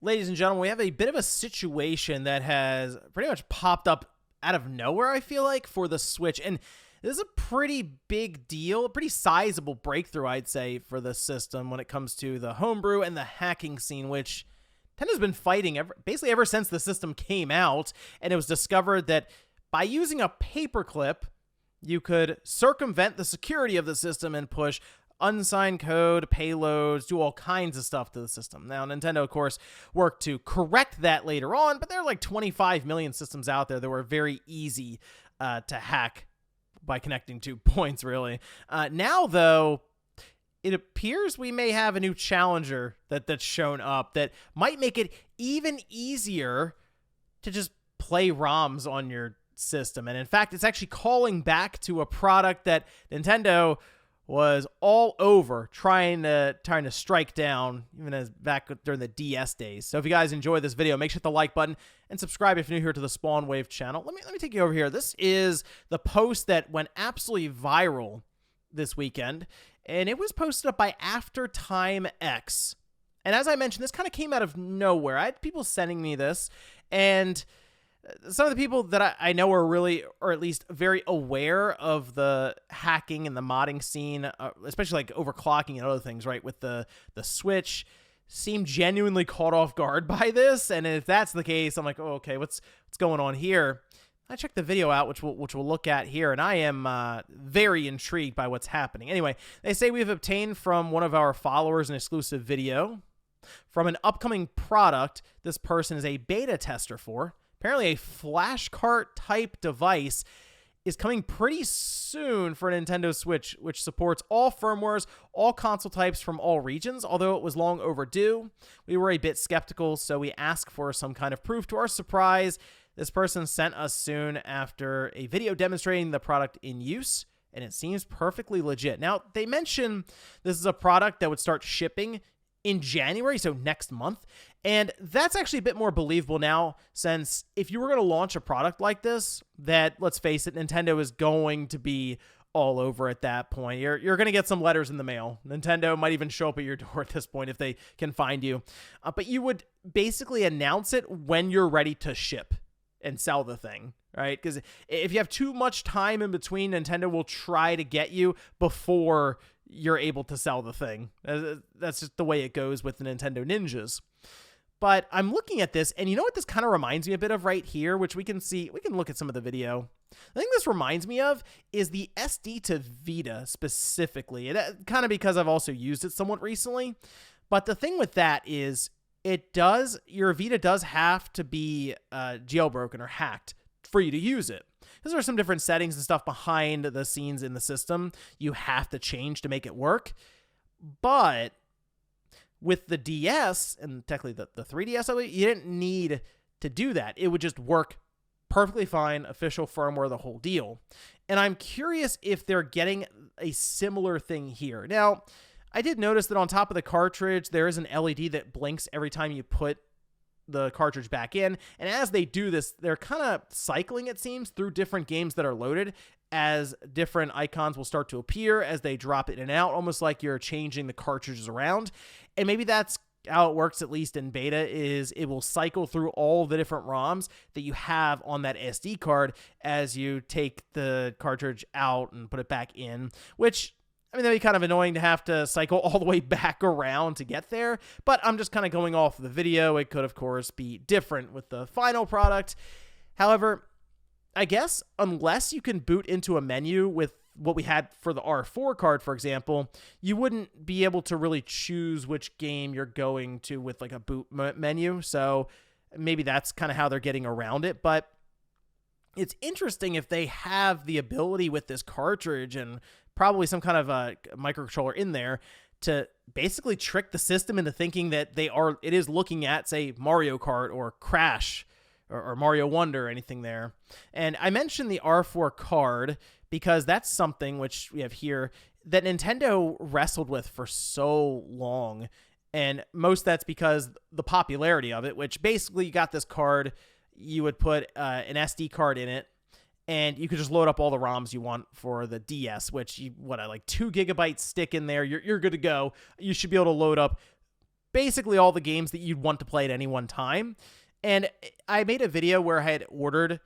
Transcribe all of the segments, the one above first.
ladies and gentlemen, we have a bit of a situation that has pretty much popped up out of nowhere, I feel like, for the Switch. And this is a pretty big deal, a pretty sizable breakthrough, I'd say, for the system when it comes to the homebrew and the hacking scene, which Nintendo's been fighting basically ever since the system came out. And it was discovered that by using a paperclip, you could circumvent the security of the system and push unsigned code, payloads, do all kinds of stuff to the system. Now, Nintendo, of course, worked to correct that later on, but there are like 25 million systems out there that were very easy to hack by connecting 2 points, really. Now, though, it appears we may have a new challenger that's shown up that might make it even easier to just play ROMs on your system. And in fact, it's actually calling back to a product that Nintendo was all over trying to strike down, even as back during the DS days. So if you guys enjoy this video, make sure to hit the like button and subscribe if you're new here to the Spawn Wave channel. Let me take you over here. This is the post that went absolutely viral this weekend, and it was posted up by After Time X. And as I mentioned, this kind of came out of nowhere. I had people sending me this, and some of the people that I know are really, or at least very aware of the hacking and the modding scene, especially like overclocking and other things, right, with the Switch, seem genuinely caught off guard by this. And if that's the case, I'm like, oh, okay, what's going on here? I checked the video out, which we'll look at here, and I am very intrigued by what's happening. Anyway, they say we've obtained from one of our followers an exclusive video from an upcoming product this person is a beta tester for. Apparently, a flashcart type device is coming pretty soon for a Nintendo Switch, which supports all firmwares, all console types from all regions. Although it was long overdue, we were a bit skeptical, so we asked for some kind of proof. To our surprise, this person sent us soon after a video demonstrating the product in use, and it seems perfectly legit. Now, they mention this is a product that would start shipping in January, so next month. And that's actually a bit more believable now, since if you were going to launch a product like this, that, let's face it, Nintendo is going to be all over at that point. You're going to get some letters in the mail. Nintendo might even show up at your door at this point if they can find you. But you would basically announce it when you're ready to ship and sell the thing, right? Because if you have too much time in between, Nintendo will try to get you before you're able to sell the thing. That's just the way it goes with the Nintendo ninjas. But I'm looking at this, and you know what this kind of reminds me a bit of right here, which we can see. We can look at some of the video. The thing this reminds me of is the SD to Vita specifically. And kind of because I've also used it somewhat recently. But the thing with that is your Vita does have to be jailbroken or hacked for you to use it. Because there are some different settings and stuff behind the scenes in the system you have to change to make it work. But with the DS, and technically the 3DS, you didn't need to do that. It would just work perfectly fine, official firmware, the whole deal. And I'm curious if they're getting a similar thing here. Now, I did notice that on top of the cartridge, there is an LED that blinks every time you put the cartridge back in. And as they do this, they're kind of cycling, it seems, through different games that are loaded, as different icons will start to appear as they drop it in and out, almost like you're changing the cartridges around. And maybe that's how it works, at least in beta, is it will cycle through all the different ROMs that you have on that SD card as you take the cartridge out and put it back in, which, I mean, that'd be kind of annoying to have to cycle all the way back around to get there, but I'm just kind of going off the video. It could, of course, be different with the final product. However, I guess unless you can boot into a menu with what we had for the R4 card, for example, you wouldn't be able to really choose which game you're going to with like a boot menu. So maybe that's kind of how they're getting around it. But it's interesting if they have the ability with this cartridge and probably some kind of a microcontroller in there to basically trick the system into thinking that it is looking at, say, Mario Kart or Crash or Mario Wonder or anything there. And I mentioned the R4 card because that's something which we have here that Nintendo wrestled with for so long. And most that's because the popularity of it, which basically you got this card, you would put an SD card in it, and you could just load up all the ROMs you want for the DS, which like 2 gigabytes stick in there. You're good to go. You should be able to load up basically all the games that you'd want to play at any one time. And I made a video where I had ordered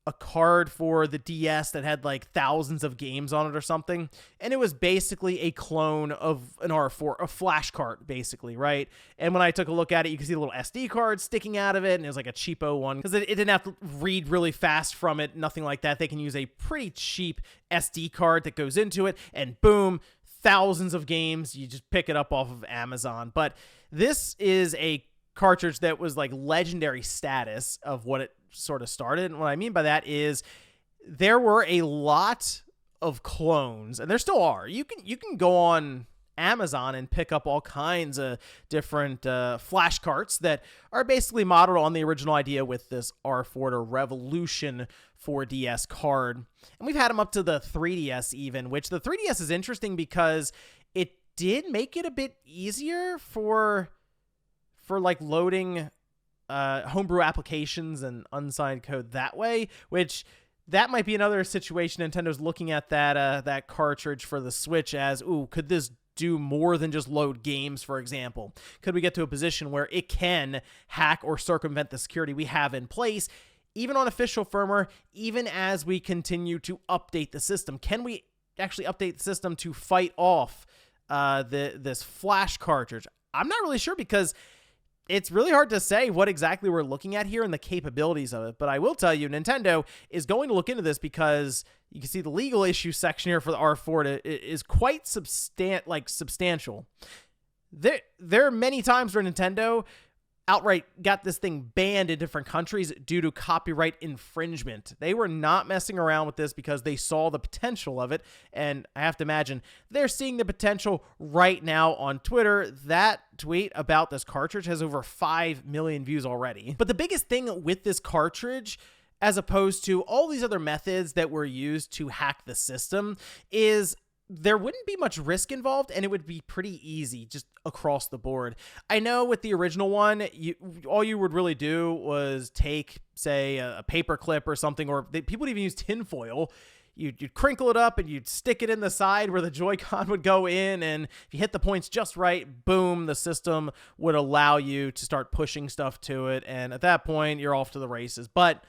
a card for the DS that had like thousands of games on it or something. And it was basically a clone of an R4, a flashcart, basically, right? And when I took a look at it, you can see the little SD card sticking out of it, and it was like a cheapo one because it didn't have to read really fast from it, nothing like that. They can use a pretty cheap SD card that goes into it, and boom, thousands of games. You just pick it up off of Amazon. But this is a cartridge that was like legendary status of what it sort of started. And what I mean by that is there were a lot of clones, and there still are. You can go on Amazon and pick up all kinds of different flash carts that are basically modeled on the original idea with this R4 or Revolution 4DS card. And we've had them up to the 3DS even, which the 3DS is interesting because it did make it a bit easier for like loading homebrew applications and unsigned code that way, which that might be another situation. Nintendo's looking at that cartridge for the Switch as, ooh, could this do more than just load games, for example? Could we get to a position where it can hack or circumvent the security we have in place, even on official firmware, even as we continue to update the system? Can we actually update the system to fight off this flash cartridge? I'm not really sure because it's really hard to say what exactly we're looking at here and the capabilities of it. But I will tell you, Nintendo is going to look into this because you can see the legal issue section here for the R4 is quite substantial. There are many times where Nintendo outright got this thing banned in different countries due to copyright infringement. They were not messing around with this because they saw the potential of it, and I have to imagine they're seeing the potential right now on Twitter. That tweet about this cartridge has over 5 million views already. But the biggest thing with this cartridge, as opposed to all these other methods that were used to hack the system, is there wouldn't be much risk involved, and it would be pretty easy just across the board. I know with the original one, all you would really do was take, say, a paper clip or something, or people would even use tinfoil. You'd crinkle it up and you'd stick it in the side where the Joy-Con would go in, and if you hit the points just right, boom, the system would allow you to start pushing stuff to it, and at that point, you're off to the races. But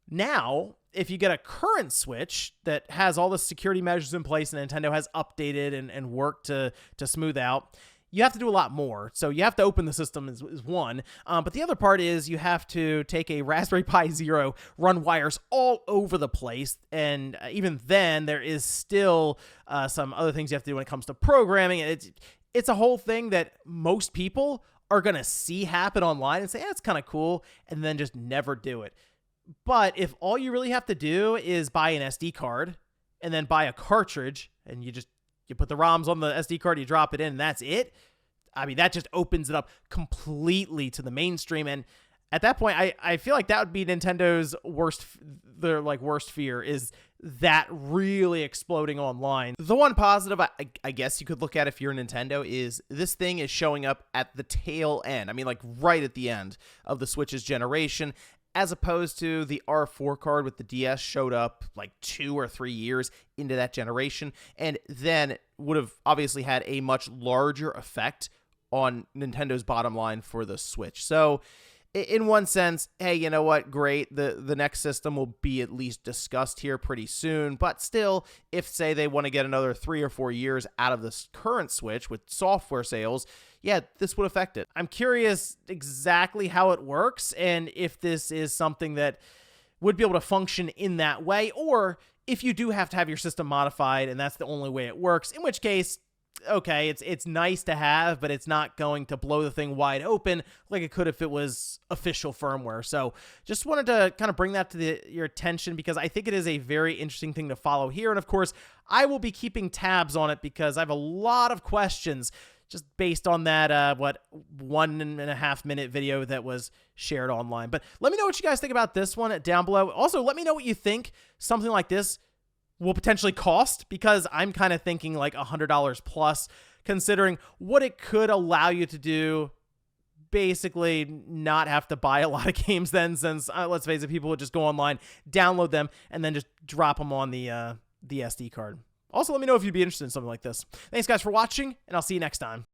now, if you get a current Switch that has all the security measures in place and Nintendo has updated and worked to smooth out, you have to do a lot more. So you have to open the system is one. But the other part is you have to take a Raspberry Pi Zero, run wires all over the place. And even then, there is still some other things you have to do when it comes to programming. It's a whole thing that most people are going to see happen online and say, it's kind of cool, and then just never do it. But if all you really have to do is buy an SD card and then buy a cartridge, and you put the ROMs on the SD card, you drop it in, and that's it, I mean, that just opens it up completely to the mainstream. And at that point, I feel like that would be Nintendo's worst fear, is that really exploding online. The one positive I guess you could look at if you're Nintendo is this thing is showing up at the tail end. I mean, like right at the end of the Switch's generation, as opposed to the R4 card with the DS showed up like 2 or 3 years into that generation, and then would have obviously had a much larger effect on Nintendo's bottom line for the Switch. So in one sense, hey, you know what? Great. The next system will be at least discussed here pretty soon. But still, if, say, they want to get another 3 or 4 years out of this current Switch with software sales, yeah, this would affect it. I'm curious exactly how it works and if this is something that would be able to function in that way, or if you do have to have your system modified and that's the only way it works, in which case, okay, it's nice to have, but it's not going to blow the thing wide open like it could if it was official firmware. So just wanted to kind of bring that to your attention because I think it is a very interesting thing to follow here. And of course, I will be keeping tabs on it because I have a lot of questions just based on that, 1.5 minute video that was shared online. But let me know what you guys think about this one down below. Also, let me know what you think something like this will potentially cost, because I'm kind of thinking like $100 plus, considering what it could allow you to do. Basically not have to buy a lot of games then, since let's face it, people would just go online, download them, and then just drop them on the SD card. Also, let me know if you'd be interested in something like this. Thanks guys for watching, and I'll see you next time.